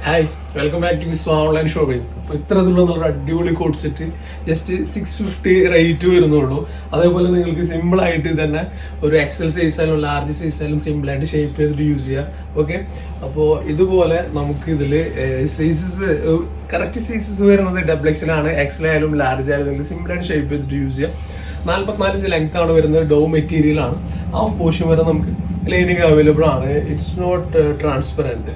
Hi, welcome back to Viswa online shopping. അപ്പോൾ ഇത്തരത്തിലുള്ള നല്ല അടിപൊളി കോട്ട് സെറ്റ് ജസ്റ്റ് 650 റേറ്റ് വരുന്നുള്ളൂ. അതേപോലെ നിങ്ങൾക്ക് സിമ്പിൾ ആയിട്ട് തന്നെ ഒരു എക്സൽ സൈസ് ആയാലും ലാർജ് സൈസ് ആയാലും സിമ്പിൾ ആയിട്ട് ഷേപ്പ് ചെയ്തിട്ട് യൂസ് ചെയ്യാം. ഓക്കെ, അപ്പോൾ ഇതുപോലെ നമുക്ക് ഇതിൽ സൈസസ് കറക്റ്റ് സൈസസ് വരുന്നത് XXL ആണ്. എക്സൽ ആയാലും ലാർജ് ആയാലും നിങ്ങൾക്ക് സിമ്പിൾ ആയിട്ട് ഷേപ്പ് ചെയ്തിട്ട് യൂസ് ചെയ്യാം. 44 ലെങ്ത് ആണ് വരുന്നത്. ഡോ മെറ്റീരിയൽ ആണ്. ഹാഫ് പോർഷൻ വരെ നമുക്ക് ലൈനിങ് അവൈലബിൾ ആണ്. It's not transparent.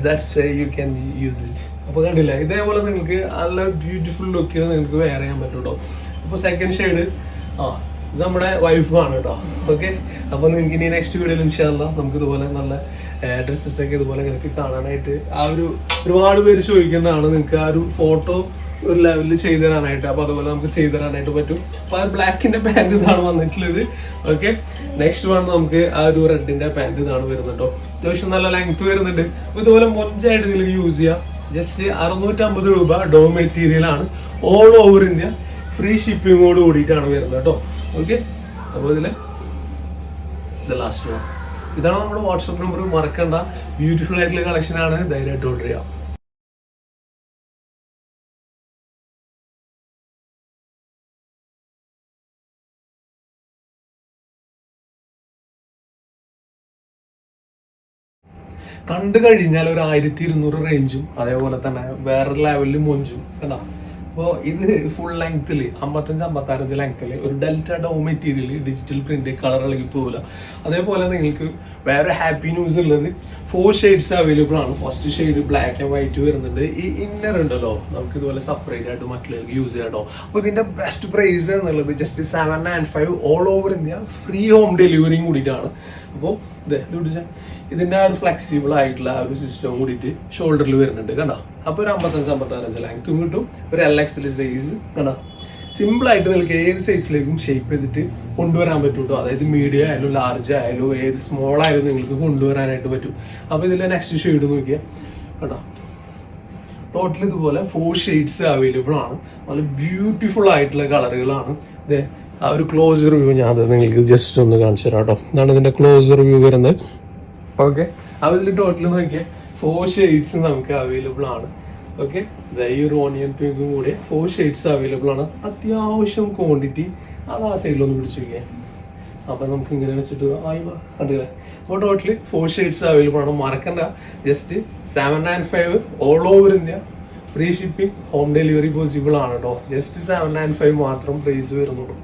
That's why you can use it. അപ്പോൾ കണ്ടില്ല, ഇതേപോലെ നിങ്ങൾക്ക് നല്ല ബ്യൂട്ടിഫുൾ ലുക്കിൽ നിങ്ങൾക്ക് വെയർ ചെയ്യാൻ പറ്റും കേട്ടോ. അപ്പോൾ സെക്കൻഡ് ഷെയ്ഡ് ഇത് നമ്മുടെ വൈഫാണ് കേട്ടോ. ഓക്കെ, അപ്പോൾ നിങ്ങൾക്ക് ഇനി നെക്സ്റ്റ് വീഡിയോയിൽ ഇൻഷാ അല്ലാഹ് നമുക്ക് ഇതുപോലെ നല്ല ഡ്രസ്സസ് ഒക്കെ ഇതുപോലെ നിങ്ങൾക്ക് കാണാനായിട്ട് ഒരുപാട് പേര് ചോദിക്കുന്നതാണ്. നിങ്ങൾക്ക് ആ ഒരു ഫോട്ടോ ഒരു ലെവലിൽ ചെയ്തു തരാനായിട്ട്, അപ്പോൾ അതുപോലെ നമുക്ക് ചെയ്തു തരാനായിട്ട് പറ്റും. അപ്പോൾ ആ ബ്ലാക്കിന്റെ പാൻറ് ഇതാണ് വന്നിട്ടുള്ളത്. ഓക്കെ, നെക്സ്റ്റ് വൺ നമുക്ക് ആ ഒരു റെഡിന്റെ പാൻറ് ഇതാണ് വരുന്നത് കേട്ടോ. അത്യാവശ്യം നല്ല ലെങ്ത് വരുന്നുണ്ട്. അപ്പോൾ ഇതുപോലെ മൊഞ്ചായിട്ട് ഇതിലേക്ക് യൂസ് ചെയ്യാം. ജസ്റ്റ് 650 രൂപ. ഡോ മെറ്റീരിയൽ ആണ്. ഓൾ ഓവർ ഇന്ത്യ ഫ്രീ ഷിപ്പിങ്ങോട് കൂടിയിട്ടാണ് വരുന്നത് കേട്ടോ. ഓക്കെ, അപ്പോൾ ഇതില് ലാസ്റ്റ് വൺ ഇതാണ് നമ്മുടെ വാട്സപ്പ് നമ്പർ. മറക്കണ്ട, ബ്യൂട്ടിഫുൾ ആയിട്ടുള്ള കളക്ഷൻ ആണ്. ധൈര്യമായിട്ട് ഓർഡർ ചെയ്യാം. കണ്ടു കഴിഞ്ഞാൽ ഒരു 1200 റേഞ്ചും അതേപോലെ തന്നെ വേറെ ലെവലിൽ മൊഞ്ചും കണ്ടോ. അപ്പോൾ ഇത് ഫുൾ ലെങ്ത്തിൽ 55-56 ലെങ്ത്തിൽ ഒരു ഡെൽറ്റ ഡോ മെറ്റീരിയൽ, ഡിജിറ്റൽ പ്രിന്റ്, കളർ ഇളകി പോകില്ല. അതേപോലെ നിങ്ങൾക്ക് വേറെ ഹാപ്പി ന്യൂസ് ഉള്ളത് 4 ഷെയ്ഡ്സ് അവൈലബിൾ ആണ്. First shade black and white വരുന്നുണ്ട്. ഈ ഇന്നർ ഉണ്ടല്ലോ നമുക്ക് ഇതുപോലെ സെപ്പറേറ്റ് ആയിട്ട് മറ്റുള്ളവർക്ക് യൂസ് ചെയ്യാം കേട്ടോ. അപ്പോൾ ഇതിന്റെ ബെസ്റ്റ് പ്രൈസ് എന്നുള്ളത് just 795 all over India free home ഡെലിവറിയും കൂടിയിട്ടാണ്. അപ്പോൾ ഇതിന്റെ ആ ഒരു ഫ്ലെക്സിബിൾ ആയിട്ടുള്ള ആ ഒരു സിസ്റ്റം കൂടിയിട്ട് ഷോൾഡറിൽ വരുന്നുണ്ട് കണ്ടോ. അപ്പോൾ ഒരു 55-56 ലെങ്ത്തും കിട്ടും. ഒരു LXL സൈസ് കണ്ടോ. സിമ്പിൾ ആയിട്ട് നിങ്ങൾക്ക് ഏത് സൈസിലേക്കും ഷേപ്പ് ചെയ്തിട്ട് കൊണ്ടുവരാൻ പറ്റും കേട്ടോ. അതായത് മീഡിയം ആയാലും ലാർജ് ആയാലും ഏത് സ്മോൾ ആയാലും നിങ്ങൾക്ക് കൊണ്ടുവരാനായിട്ട് പറ്റും. അപ്പോൾ ഇതിലെ നെക്സ്റ്റ് ഷെയ്ഡ് നോക്കിയാൽ കേട്ടോ, ടോട്ടൽ ഇതുപോലെ 4 ഷെയ്ഡ്സ് അവൈലബിൾ ആണ്. നല്ല ബ്യൂട്ടിഫുൾ ആയിട്ടുള്ള കളറുകളാണ്. ഇത് ആ ഒരു ക്ലോസ് റിവ്യൂ ഞാൻ അത് നിങ്ങൾക്ക് ജസ്റ്റ് ഒന്ന് കാണിച്ചു തരാം കേട്ടോ. ഇതാണ് ഇതിന്റെ ക്ലോസ് റിവ്യൂ വരുന്നത്. ഓക്കെ, അപ്പോൾ ഇതിൽ ടോട്ടൽ നോക്കിയാൽ 4 ഷെയ്ഡ്സ് നമുക്ക് അവൈലബിൾ ആണ്. ഓക്കെ, ഈ ഒരു ഓണിയൻ പിങ്കും കൂടി 4 ഷെയ്ഡ്സ് അവൈലബിൾ ആണ്. അത്യാവശ്യം ക്വാണ്ടിറ്റി അത് ആ സൈഡിലൊന്ന് പിടിച്ചു നോക്കിയാൽ. അപ്പം നമുക്ക് ഇങ്ങനെ വെച്ചിട്ട് കണ്ടില്ലേ. അപ്പോൾ ടോട്ടലി 4 ഷെയ്ഡ്സ് അവൈലബിൾ ആണ്. മറക്കണ്ട, just 795 all over India free shipping, home delivery possible ആണ് കേട്ടോ. ജസ്റ്റ് 795 മാത്രം പ്രൈസ് വരുന്നുള്ളൂ.